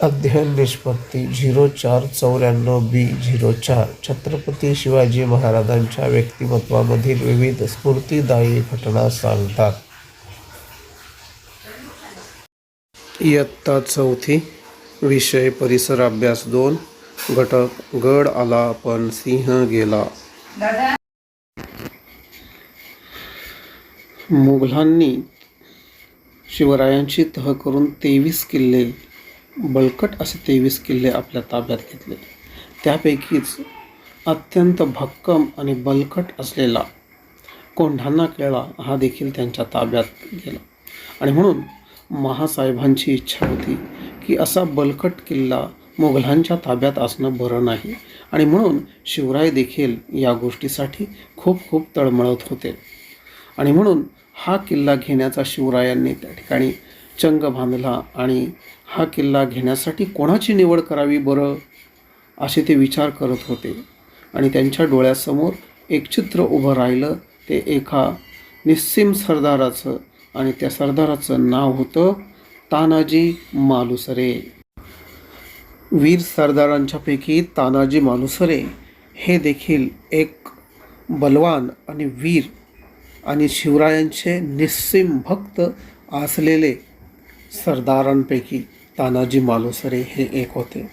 अध्ययन निष्पत्ती 0494B04 छत्रपती शिवाजी महाराजांच्या व्यक्तिमत्वामधील विविध स्फूर्तिदायी घटना सांगतात. इयत्ता 4. विषय परिसर अभ्यास 2. घटक गड आला पण सिंह गेला. मुघलांनी शिवरायांची तह करून 23 किल्ले, बळकट असे 23 किल्ले आपल्या ताब्यात घेतले. त्यापैकीच अत्यंत भक्कम आणि बलकट असलेला कोंढाणा किल्ला हा देखील त्यांच्या ताब्यात गेला. आणि म्हणून महासाहेबांची इच्छा होती की असा बलकट किल्ला मुघलांच्या ताब्यात असणं बरं नाही. आणि म्हणून शिवराय देखील या गोष्टीसाठी खूप खूप तळमळत होते. आणि म्हणून हा किल्ला घेण्याचा शिवरायांनी त्या ठिकाणी चंग बांधला. आणि हा किल्ला घेण्यासाठी कोणाची निवड करावी बरं असे ते विचार करत होते. आणि त्यांच्या डोळ्यासमोर एक चित्र उभं राहिलं, ते एका निस्सीम सरदाराचं. आणि त्या सरदाराचं नाव होतं तानाजी मालुसरे. वीर सरदारांच्यापैकी तानाजी मालुसरे हे देखील एक बलवान आणि वीर आणि शिवरायांचे निस्सीम भक्त असलेले सरदारांपैकी तानाजी मालुसरे हे एक होते.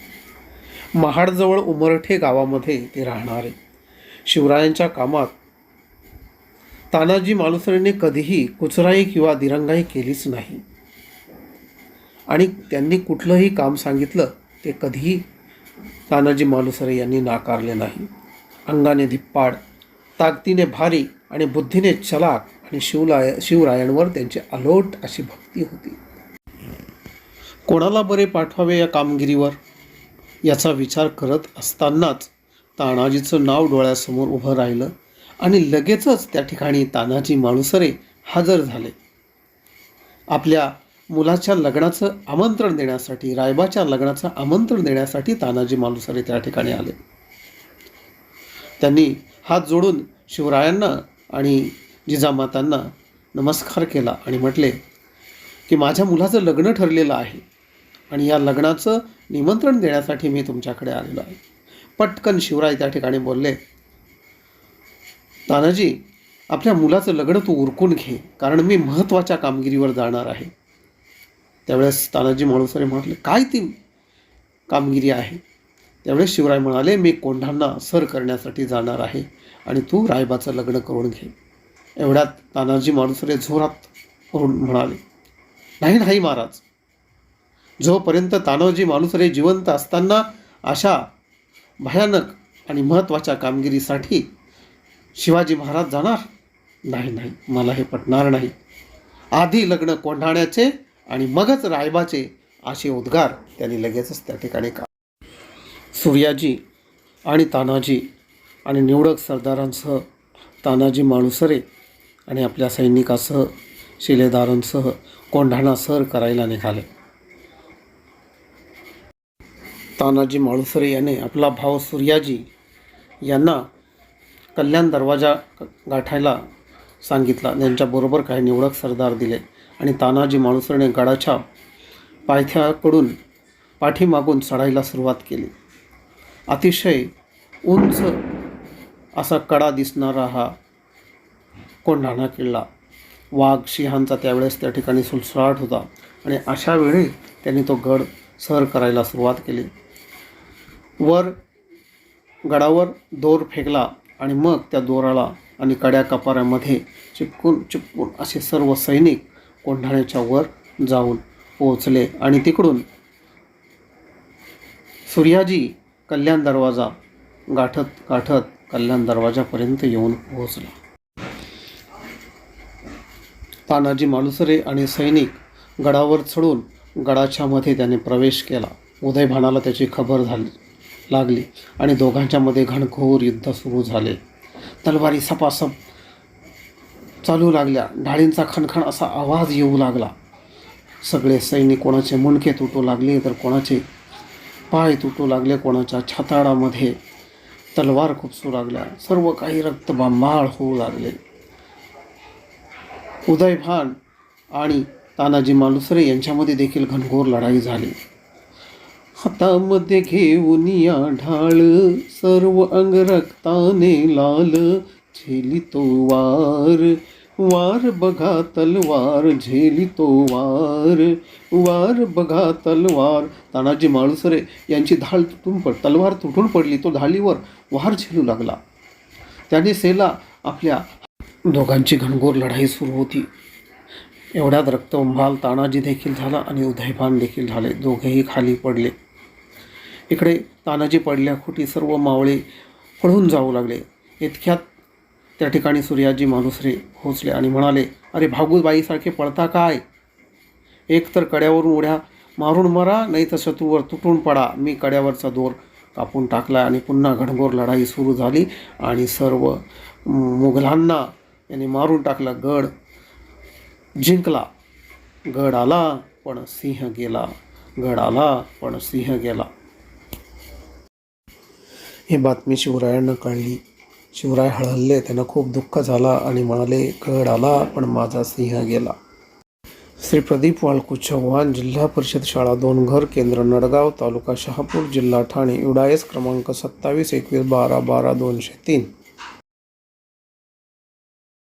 महाडजवळ उमरठे गावामध्ये ते राहणारे. शिवरायांच्या कामात तानाजी मालुसरेने कधीही कुचराई किंवा दिरंगाई केलीच नाही. आणि त्यांनी कुठलंही काम सांगितलं ते कधीही तानाजी मालुसरे यांनी नाकारले नाही. अंगाने धिप्पाड, ताकदीने भारी आणि बुद्धीने चलाक आणि शिवरायांवर त्यांची अलोट अशी भक्ती होती. कोणाला बरे पाठवावे या कामगिरीवर याचा विचार करत असतानाच तानाजीचं नाव डोळ्यासमोर उभं राहिलं. आणि लगेचच त्या ठिकाणी तानाजी मालुसरे हजर झाले. आपल्या मुलाच्या लग्नाचं आमंत्रण देण्यासाठी, रायबाच्या लग्नाचं आमंत्रण देण्यासाठी तानाजी मालुसरे त्या ठिकाणी आले. त्यांनी हात जोडून शिवरायांना आणि जिजामातांना नमस्कार केला आणि म्हटले की माझ्या मुलाचं लग्न ठरलेलं आहे आणि या लग्नाचं निमंत्रण देण्यासाठी मी तुमच्याकडे आलेलो आहे. पटकन शिवराय त्या ठिकाणी बोलले, तानाजी, आपल्या मुलाचं लग्न तू उरकून घे, कारण मी महत्त्वाच्या कामगिरीवर जाणार आहे. त्यावेळेस तानाजी मालुसरे म्हटले, काय ती कामगिरी आहे? त्यावेळेस शिवराय म्हणाले, मी कोंढाणा सर करण्यासाठी जाणार आहे आणि तू रायबाचं लग्न करून घे. एवढ्यात तानाजी मालुसरे जोरात करून म्हणाले, नाही नाही महाराज, जोपर्यंत तानाजी मालुसरे जिवंत असताना अशा भयानक आणि महत्त्वाच्या कामगिरीसाठी शिवाजी महाराज जाणार नाही, नाही, मला हे पटणार नाही. आधी लग्न कोंढाण्याचे आणि मगच रायबाचे, असे उद्गार त्यांनी लगेचच त्या ठिकाणी सूर्याजी आणि तानाजी आणि निवडक सरदारांसह तानाजी मालुसरे आणि आपल्या सैनिकासह, शिलेदारांसह कोंढाणा सर करायला निघाले. तानाजी मालुसरे याने आपला भाऊ सूर्याजी यांना कल्याण दरवाजा गाठायला सांगितला. त्यांच्याबरोबर काही निवडक सरदार दिले आणि तानाजी मालुसरेने गडाच्या पायथ्याकडून पाठीमागून चढायला सुरुवात केली. अतिशय उंच असा कडा दिसणारा हा कोंढाणा किल्ला, वाघ सिंहांचा त्यावेळेस त्या ठिकाणी सुळसुळाट होता. आणि अशा वेळी त्यांनी तो गड सर करायला सुरुवात केली. गडावर दोर फेकला आणि मग त्या दोराला आणि कड्या कपाऱ्यामध्ये चिपकून असे सर्व सैनिक कोंढाण्याच्या वर जाऊन पोहोचले. आणि तिकडून सूर्याजी कल्याण दरवाजा गाठत कल्याण दरवाजापर्यंत येऊन पोहोचला. तानाजी मालुसरे आणि सैनिक गडावर चढून गडाच्या मध्ये त्याने प्रवेश केला. उदयभानाला त्याची खबर लागली आणि दोघांच्या मध्ये घनघोर युद्ध सुरू झाले. तलवारी सपासप चालू लागल्या. ढाळींचा खणखण असा आवाज येऊ लागला. सगळे सैनिक, कोणाचे मुंडके तुटू लागले तर कोणाचे पाय तुटू लागले, कोणाच्या छाताडामध्ये तलवार खुपसू लागल्या. सर्व काही रक्तबंबाळ होऊ लागले. उदयभान आणि तानाजी मालुसरे यांच्यामध्ये देखील घनघोर लढाई झाली. हातामध्ये घेऊन या ढाळ, सर्व अंग रक्ताने लाल, झेली तो वार, वार बघा तलवार, झेली तो वार, वार बघा तलवार. तानाजी मालुसरे यांची तलवार तुटून पडली. तो ढालीवर वार झेलू लागला. त्याने सेला आपल्या दोघांची घनघोर लढाई सुरू होती. एवढ्यात रक्तबंबाळ तानाजी देखील झाला आणि उदयभान देखील झाले. दोघेही खाली पडले. इकडे तानाजी पडल्या खोटी सर्व मावळे पळून जाऊ लागले. इतक्यात त्या ठिकाणी सूर्याजी मालुसरे पोहोचले आणि म्हणाले, अरे भागूबाईसारखे पळता काय? एक तर कड्यावरून उड्या मारून मरा, नाही तर शत्रूवर तुटून पडा. मी कड्यावरचा दोर कापून टाकला आणि पुन्हा घनघोर लढाई सुरू झाली आणि सर्व मुघलांना यांनी मारून टाकला. गड जिंकला. गड आला पण सिंह गेला. गड आला पण सिंह गेला. ही बातमी शिवरायांना कळली. शिवराय हळहल्ले. त्यांना खूप दुःख झाला आणि म्हणाले, गड आला पण माझा सिंह गेला. श्री प्रदीप वाळकू चव्हाण, जिल्हा परिषद शाळा दोनघर, केंद्र नडगाव, तालुका शहापूर, जिल्हा ठाणे, UDIS क्रमांक 272112120203.